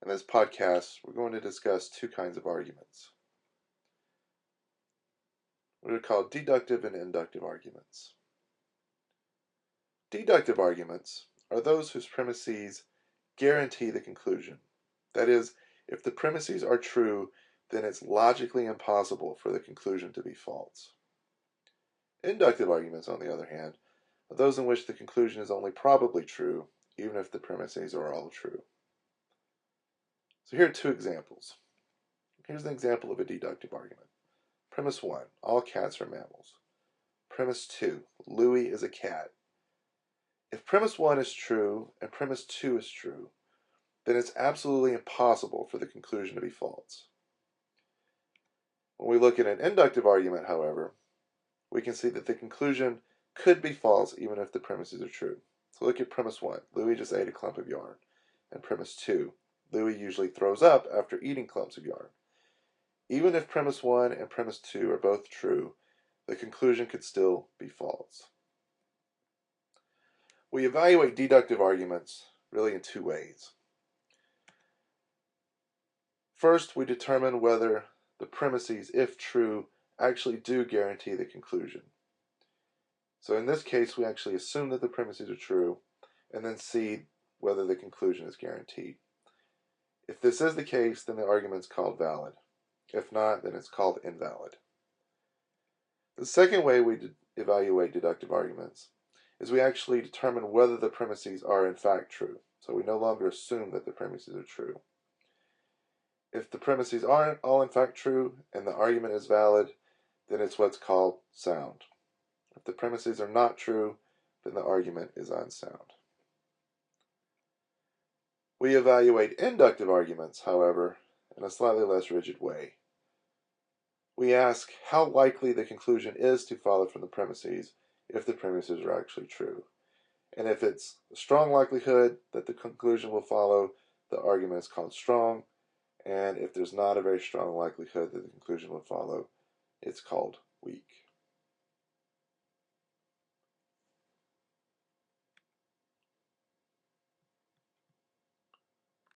In this podcast, we're going to discuss two kinds of arguments. What are called deductive and inductive arguments. Deductive arguments are those whose premises guarantee the conclusion. That is, if the premises are true, then it's logically impossible for the conclusion to be false. Inductive arguments, on the other hand, are those in which the conclusion is only probably true, even if the premises are all true. So here are two examples. Here's an example of a deductive argument. Premise 1, all cats are mammals. Premise 2, Louis is a cat. If premise 1 is true and premise 2 is true, then it's absolutely impossible for the conclusion to be false. When we look at an inductive argument, however, we can see that the conclusion could be false even if the premises are true. So look at premise 1, Louis just ate a clump of yarn. And premise 2, Louis usually throws up after eating clumps of yarn. Even if premise 1 and premise 2 are both true, the conclusion could still be false. We evaluate deductive arguments really in two ways. First, we determine whether the premises, if true, actually do guarantee the conclusion. So in this case, we actually assume that the premises are true and then see whether the conclusion is guaranteed. If this is the case, then the argument is called valid. If not, then it's called invalid. The second way we evaluate deductive arguments is we actually determine whether the premises are in fact true. So we no longer assume that the premises are true. If the premises aren't all in fact true and the argument is valid, then it's what's called sound. If the premises are not true, then the argument is unsound. We evaluate inductive arguments, however, in a slightly less rigid way. We ask how likely the conclusion is to follow from the premises if the premises are actually true. And if it's a strong likelihood that the conclusion will follow, the argument is called strong. And if there's not a very strong likelihood that the conclusion will follow, it's called weak.